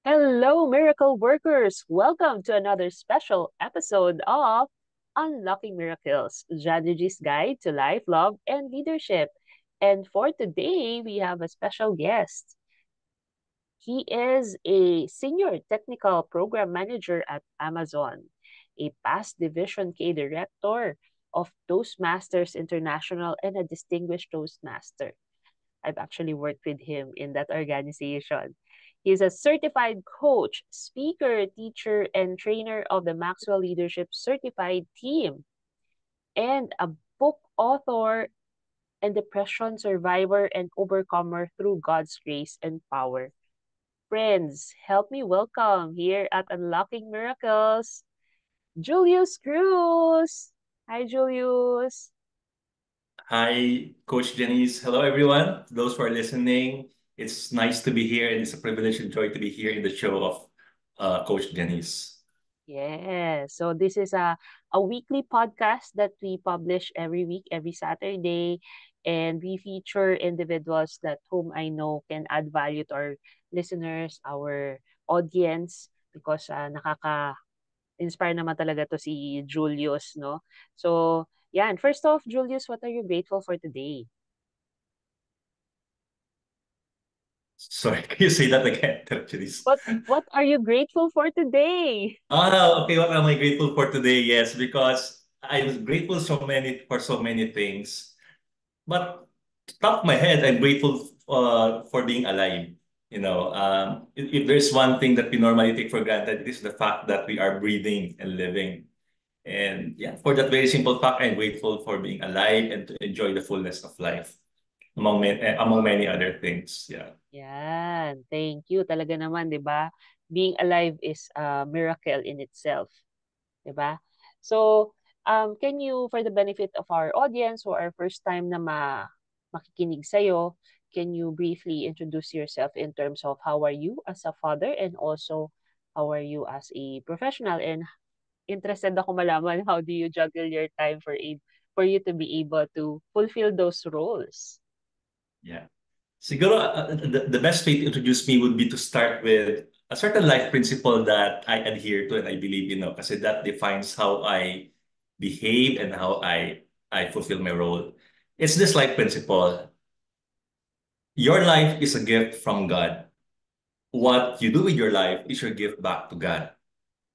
Hello, miracle workers! Welcome to another special episode of Unlocking Miracles, Strategies Guide to Life, Love, and Leadership. And for today, we have a special guest. He is a senior technical program manager at Amazon, a past Division K director of Toastmasters International, and a distinguished Toastmaster. I've actually worked with him in that organization. He's a certified coach, speaker, teacher, and trainer of the Maxwell Leadership Certified Team, and a book author and depression survivor and overcomer through God's grace and power. Friends, help me welcome here at Unlocking Miracles, Julius Cruz. Hi, Julius. Hi, Coach Janice. Hello, everyone. To those who are listening, it's nice to be here, and it's a privilege and joy to be here in the show of Coach Janice. Yeah. So this is a weekly podcast that we publish every week, every Saturday. And we feature individuals that whom I know can add value to our listeners, our audience, because nakaka-inspire naman talaga to si Julius, no? So, yeah. And first off, Julius, what are you grateful for today? Sorry, can you say that again, Janice? What are you grateful for today? Okay. What am I grateful for today? Yes, because I'm grateful for so many things. But top of my head, I'm grateful for being alive. If there's one thing that we normally take for granted, it is the fact that we are breathing and living. And yeah, for that very simple fact, I'm grateful for being alive and to enjoy the fullness of life among many other things. Yeah. Yan, thank you. Talaga naman, 'di ba? Being alive is a miracle in itself, 'di ba? So, can you, for the benefit of our audience who are first time na makikinig sa'yo, can you briefly introduce yourself in terms of how are you as a father and also how are you as a professional? And interested ako malaman how do you juggle your time for you to be able to fulfill those roles? Yeah. Siguro, the best way to introduce me would be to start with a certain life principle that I adhere to and I believe in, kasi that defines how I behave and how I fulfill my role. It's this life principle. Your life is a gift from God. What you do with your life is your gift back to God.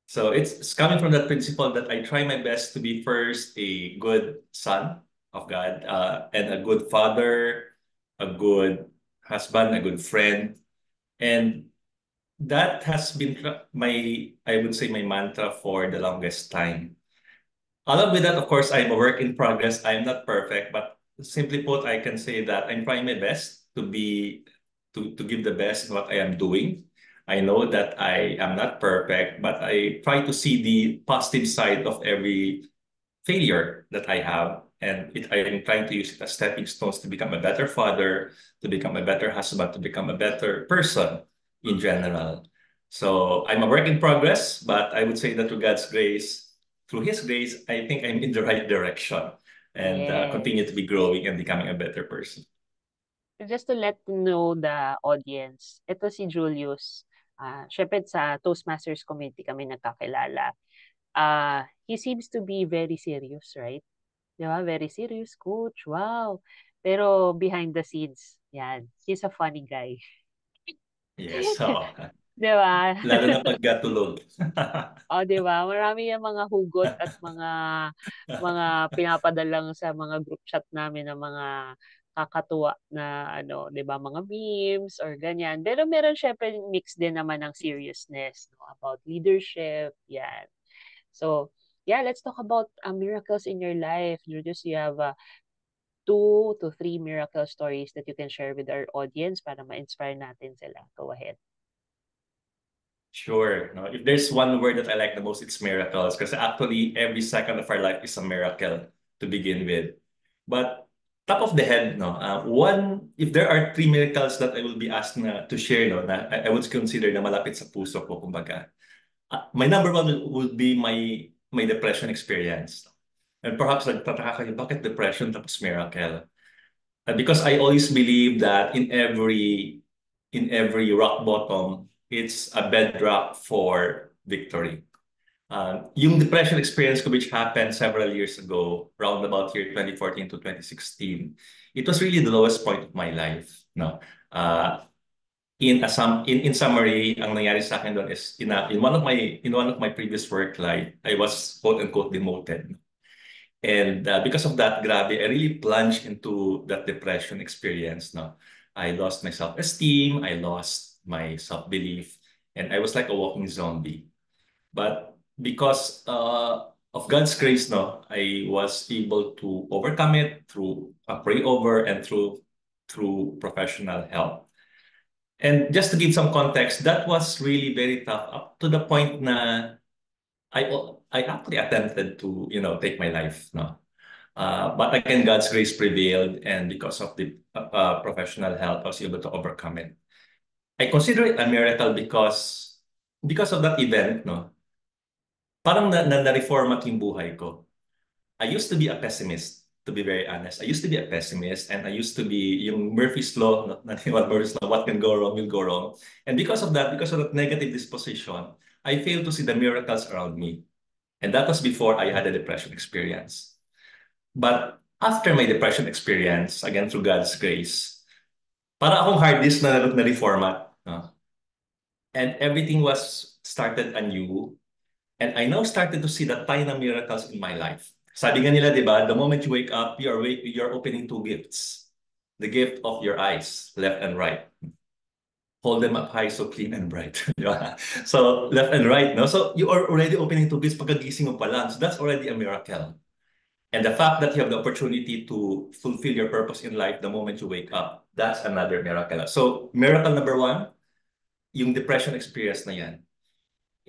So it's coming from that principle that I try my best to be first a good son of God, and a good father, a good husband, a good friend. And that has been I would say, my mantra for the longest time. Along with that, of course, I'm a work in progress. I'm not perfect, but simply put, I can say that I'm trying my best to give the best in what I am doing. I know that I am not perfect, but I try to see the positive side of every failure that I have. And I'm trying to use it as stepping stones to become a better father, to become a better husband, to become a better person in general. So I'm a work in progress, but I would say that through His grace, I think I'm in the right direction and continue to Yes. be growing and becoming a better person. Just to let know the audience, ito si Julius. Syempre sa Toastmasters community kami nagkakilala. He seems to be very serious, right? Di ba? Very serious coach. Wow. Pero behind the scenes, yan. He's a funny guy. Yes, so Di ba? lalo na pagkatulog. Oh, 'di ba? Marami yang mga hugot at mga pinapadala sa mga group chat namin ng mga kakatuwa na ano, 'di ba, mga memes or ganyan. Pero meron syempre mix din naman ng seriousness, no, about leadership, yan. So, yeah, let's talk about miracles in your life. Julius, you have 2 to 3 miracle stories that you can share with our audience para ma-inspire natin sila. Go ahead. Sure. No, if there's one word that I like the most, it's miracles. Because actually, every second of our life is a miracle to begin with. But top of the head, no, if there are 3 miracles that I will be asked to share, no, na I would consider na malapit sa puso ko, kumbaga. My number one would be my depression experience. And perhaps nagtataka kayo, bakit depression tapos miracle? Because I always believe that in every in every rock bottom, it's a bedrock for victory. Yung depression experience ko, which happened several years ago, around about year 2014 to 2016, it was really the lowest point of my life. No, in summary, ang nangyari sa akin doon is in one of my previous work life, I was quote unquote demoted. And because of that, grabe, I really plunged into that depression experience. No, I lost my self-esteem, I lost my self-belief, and I was like a walking zombie. But because of God's grace, no, I was able to overcome it through a pray over and through professional help. And just to give some context, that was really very tough up to the point na I actually attempted to, take my life, no. But again, God's grace prevailed, and because of the professional help, I was able to overcome it. I consider it a miracle because of that event, no. Parang na-reformat yung buhay ko. I used to be a pessimist, to be very honest. I used to be a pessimist, and I used to be yung Murphy's Law, Murphy's Law, what can go wrong will go wrong. And because of that negative disposition, I failed to see the miracles around me. And that was before I had a depression experience. But after my depression experience, again through God's grace, para akong hard disk na reformat. No? And everything was started anew. And I now started to see the tiny miracles in my life. Sabi nga nila, di ba, the moment you wake up, you're opening two gifts. The gift of your eyes, left and right. Hold them up high so clean and bright. Di ba? So, left and right, no? So, you are already opening two gifts pagkagising mo pa lang. So, that's already a miracle. And the fact that you have the opportunity to fulfill your purpose in life the moment you wake up, that's another miracle. So, miracle number one, yung depression experience na yan.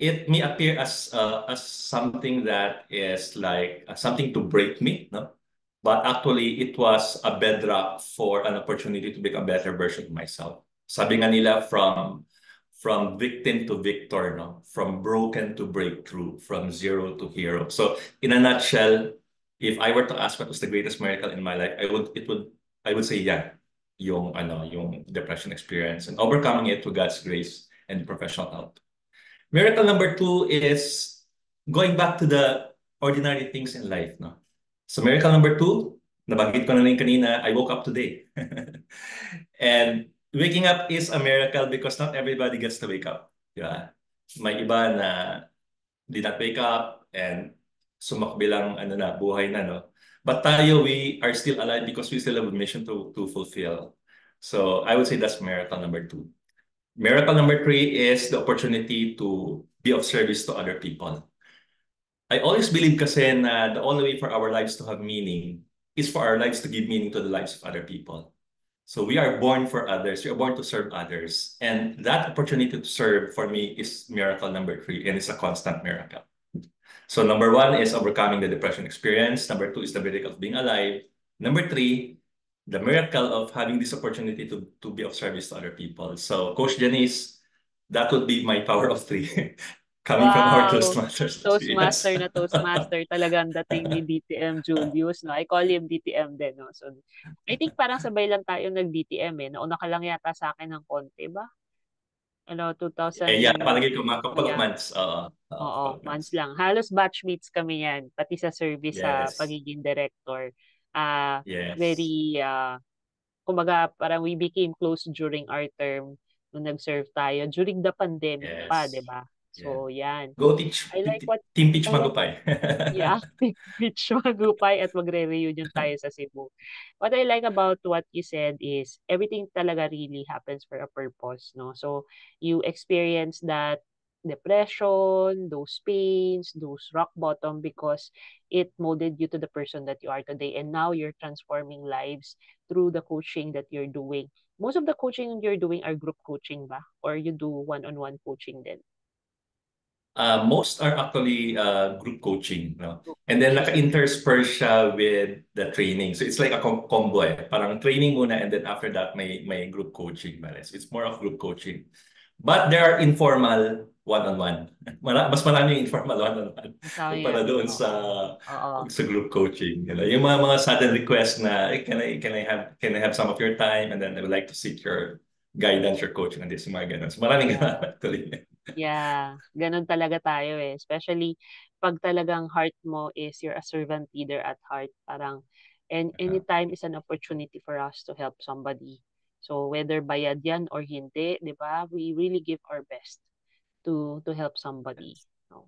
It may appear as something that is like something to break me, no? But actually, it was a bedrock for an opportunity to become a better version of myself. Sabi nga nila, from victim to victor, no? From broken to breakthrough, from zero to hero. So, in a nutshell, if I were to ask what was the greatest miracle in my life, I would say, yeah, yung depression experience and overcoming it through God's grace and professional help. Miracle number two is going back to the ordinary things in life, no? So miracle number two, nabanggit ko na rin kanina, I woke up today. And waking up is a miracle because not everybody gets to wake up. Diba? May iba na did not wake up and sumakbi lang buhay na, no? But tayo, we are still alive because we still have a mission to fulfill. So I would say that's miracle number two. Miracle number three is the opportunity to be of service to other people. I always believe kasi na the only way for our lives to have meaning is for our lives to give meaning to the lives of other people. So we are born for others. We are born to serve others. And that opportunity to serve for me is miracle number three, and it's a constant miracle. So number one is overcoming the depression experience. Number two is the miracle of being alive. Number three, the miracle of having this opportunity to be of service to other people. So Coach Janice, that would be my power of three. Coming from our Wow! Toastmasters experience. Toastmaster na Toastmaster talaga ang dating ni DTM Julius, no? I call him DTM din, no? So, I think parang sabay lang tayo nag-DTM, eh. Nauna ka lang yata sa akin ng konti ba? Ano, Yeah, 2000, palagi ko mga couple of yeah. months. Couple Oo, of months months. lang. Halos batchmates kami yan, pati sa service sa Yes. pagiging director. Ah, Yes. very, kumbaga, parang we became close during our term nung nag-serve tayo during the pandemic pa, 'di Yes. ba? Yeah. So, yan. Go I like what Team Peach I like what Magupay. Yeah, beach magupay at magre-reunion tayo sa Cebu. What I like about what you said is everything talaga really happens for a purpose, no? So you experience that depression, those pains, those rock bottom because it molded you to the person that you are today. And now you're transforming lives through the coaching that you're doing. Most of the coaching you're doing are group coaching ba? Or you do one-on-one coaching din? Most are actually group coaching, no? Group And then coaching. naka-intersperse siya with the training. So it's like a combo eh. Parang training muna and then after that may group coaching. It's more of group coaching. But there are informal one-on-one. Mas marami yung informal one-on-one Masama kumpara yan. doon Oo. Oo. sa group coaching. You know? Yung mga sudden request na, can I have some of your time and then I would like to seek your guidance or coaching on this, yung mga ganun. So maraming ganun Yeah. actually. Yeah, gano'n talaga tayo, eh. Especially 'pag talagang heart mo is you're a servant leader at heart, parang and anytime is an opportunity for us to help somebody. So whether bayad 'yan or hindi, 'di ba? We really give our best to help somebody, no?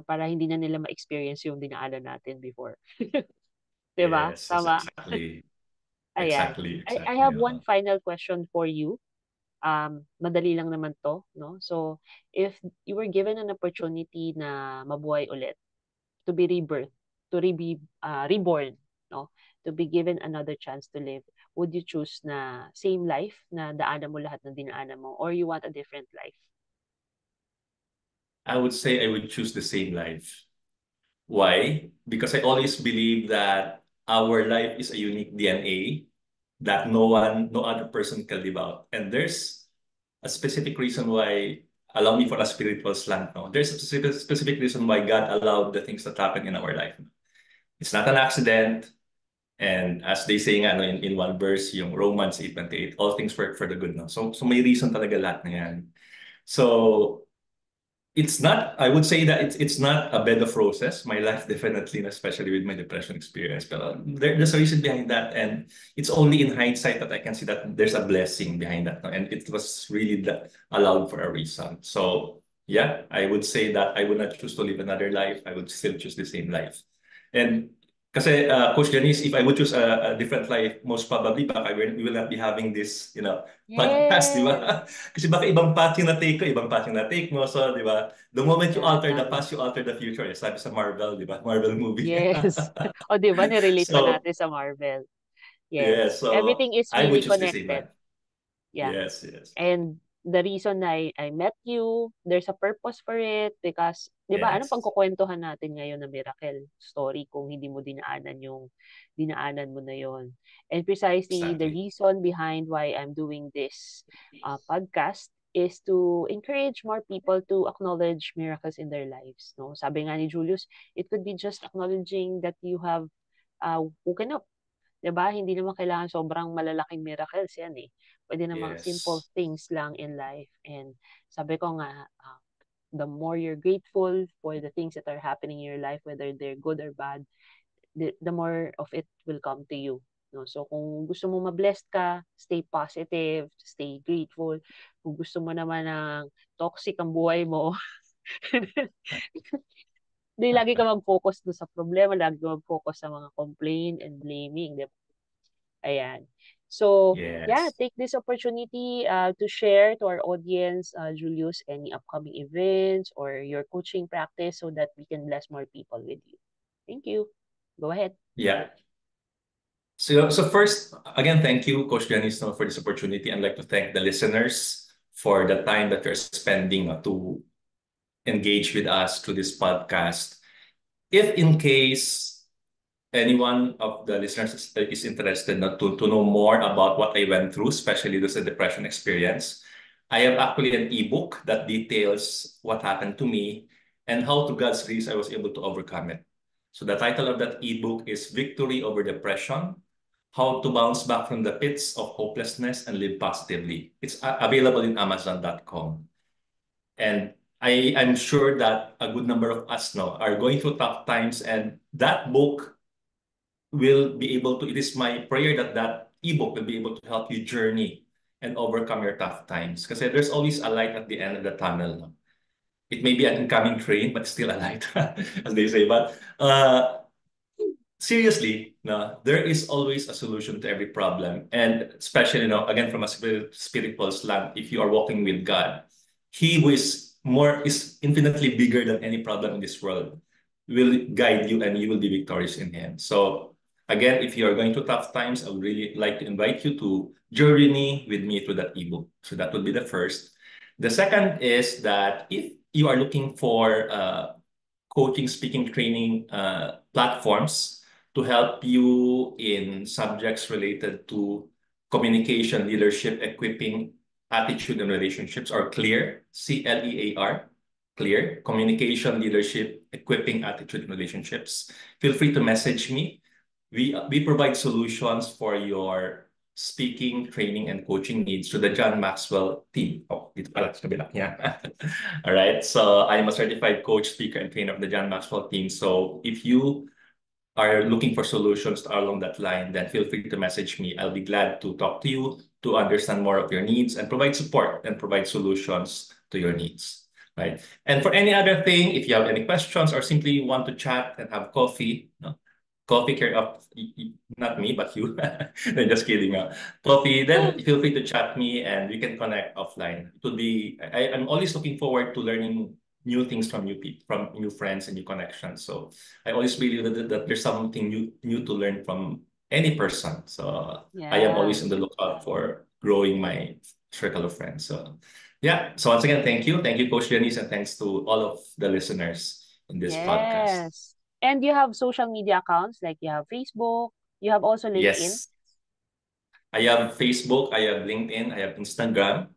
Para hindi na nila ma-experience yung dinaanan natin before, 'di ba? Yes, Tama? exactly. Ayan. Exactly, I exactly. have one final question for you. Madali lang naman 'to, 'no? So, if you were given an opportunity na mabuhay ulit, to be rebirth, reborn, 'no? To be given another chance to live, would you choose na same life na daanan mo lahat ng dinaanan mo or you want a different life? I would say I would choose the same life. Why? Because I always believe that our life is a unique DNA that no other person can live out. And there's a specific reason why, allow me for a spiritual slant, no? There's a specific reason why God allowed the things that happen in our life. It's not an accident. And as they say nga, no, in one verse, yung Romans 8:28, all things work for the good, no? So may reason talaga lahat na yan. So it's not, I would say that it's not a bed of roses. My life definitely, especially with my depression experience. But there's a reason behind that. And it's only in hindsight that I can see that there's a blessing behind that. No? And it was really allowed for a reason. So yeah, I would say that I would not choose to live another life. I would still choose the same life. And kasi Coach Janice, if I would choose a different life, most probably baka we will not be having this, podcast, di Yes. ba? Kasi baka ibang path yung na-take ko, ibang path yung na-take mo. So, di ba? The moment you Yeah, alter the tama. past, you alter the future. Sabi sa Marvel, di ba? Marvel movie. Yes. O, 'di ba ni-relate pa So, natin sa Marvel. yeah, Yes. so Everything is I would really choose the same connected. life. Yeah. Yes, yes. And the reason I met you, there's a purpose for it because, 'di ba, anong Yes. pagkukwentuhan natin ngayon na miracle story kung hindi mo dinaanan yung dinaanan mo na yon. And precisely the Exactly. reason behind why I'm doing this podcast is to encourage more people to acknowledge miracles in their lives, no? Sabi nga ni Julius, it could be just acknowledging that you have woken up. 'Di ba? Hindi naman kailangan sobrang malalaking miracles 'yan, eh. Puwede namang simple Yes. things lang in life and sabi ko nga, the more you're grateful for the things that are happening in your life, whether they're good or bad, the more of it will come to you, 'no? So kung gusto mo ma-blessed ka, stay positive, stay grateful. Kung gusto mo naman ng toxic ang buhay mo, 'di lagi ka mag-focus dun sa problema, lagi ka mag-focus sa mga complain and blaming, 'di ba? Ayan. So, yeah, Yes. take this opportunity to share to our audience, Julius, any upcoming events or your coaching practice so that we can bless more people with you. Thank you. Go ahead. Yeah. So first, again, thank you, Coach Janice, no, for this opportunity. I'd like to thank the listeners for the time that you're spending to engage with us through this podcast. If in case anyone of the listeners is interested to know more about what I went through, especially this depression experience, I have actually an ebook that details what happened to me and how, to God's grace, I was able to overcome it. So the title of that ebook is Victory Over Depression: How to Bounce Back from the Pits of Hopelessness and Live Positively. It's available in Amazon.com. And I'm sure that a good number of us now are going through tough times, and that book will be able to, it is my prayer that that ebook will be able to help you journey and overcome your tough times. Because there's always a light at the end of the tunnel. No? It may be an incoming train, but still a light, as they say. But seriously, no, there is always a solution to every problem. And especially, again, from a spiritual slant, if you are walking with God, He who is infinitely bigger than any problem in this world will guide you and you will be victorious in Him. So again, if you are going through tough times, I would really like to invite you to journey with me through that ebook. So that would be the first. The second is that if you are looking for coaching, speaking, training platforms to help you in subjects related to communication, leadership, equipping, attitude, and relationships, or CLEAR, CLEAR, CLEAR, communication, leadership, equipping, attitude, and relationships. Feel free to message me. We provide solutions for your speaking, training, and coaching needs to the John Maxwell team. Oh, dito pala sa kabila. Yeah. All right. So I'm a certified coach, speaker, and trainer of the John Maxwell team. So if you are looking for solutions along that line, then feel free to message me. I'll be glad to talk to you to understand more of your needs and provide support and provide solutions to your needs. Right. And for any other thing, if you have any questions or simply want to chat and have coffee, no, coffee care of not me but you. No, just kidding. Coffee, then feel free to chat me and we can connect offline. It will be I'm always looking forward to learning new things from new people, from new friends and new connections. So I always believe that there's something new to learn from any person. So I am Yeah. always on the lookout for growing my circle of friends. So yeah. So once again, thank you. Thank you, Coach Janice, and thanks to all of the listeners in this podcast. Yes. And you have social media accounts like you have Facebook, you have also LinkedIn. Yes. I have Facebook, I have LinkedIn, I have Instagram,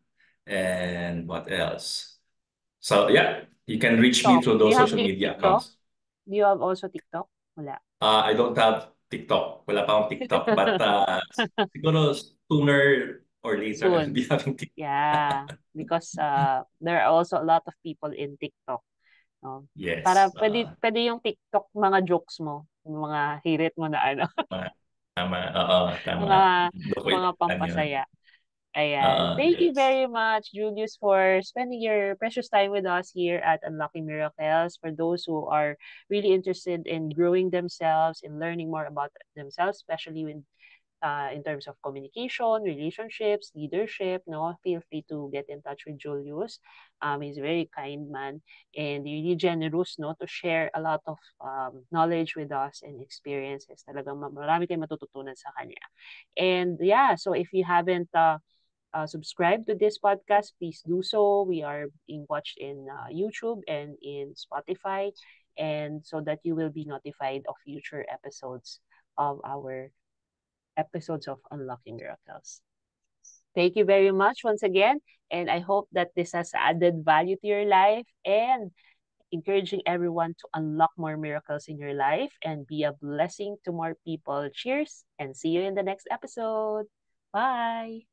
and what else? So yeah, you can reach me TikTok. through Do you those have social media TikTok? accounts. Do you have also TikTok? Wala. I don't have TikTok. Wala pa akong TikTok. But siguro sooner or later, I'll Soon. be having TikTok. Yeah. Because there are also a lot of people in TikTok. No? Para Yes. pwede yung TikTok mga jokes mo, yung mga hirit mo na ano, Tama. Tama. Oo, tama. mga Doon ko mga ilan yun. pampasaya. Ayan. Thank you Yes. very much, Julius, for spending your precious time with us here at Unlocking Miracles. For those who are really interested in growing themselves, in learning more about themselves, especially in terms of communication, relationships, leadership, no, feel free to get in touch with Julius. He's a very kind man and really generous, no, to share a lot of knowledge with us and experiences. Talagang marami tayong matututunan sa kanya. And yeah, so if you haven't subscribe to this podcast, please do so. We are being watched in YouTube and in Spotify, and so that you will be notified of future episodes of our episodes of Unlocking Miracles. Thank you very much once again, and I hope that this has added value to your life and encouraging everyone to unlock more miracles in your life and be a blessing to more people. Cheers, and see you in the next episode. Bye.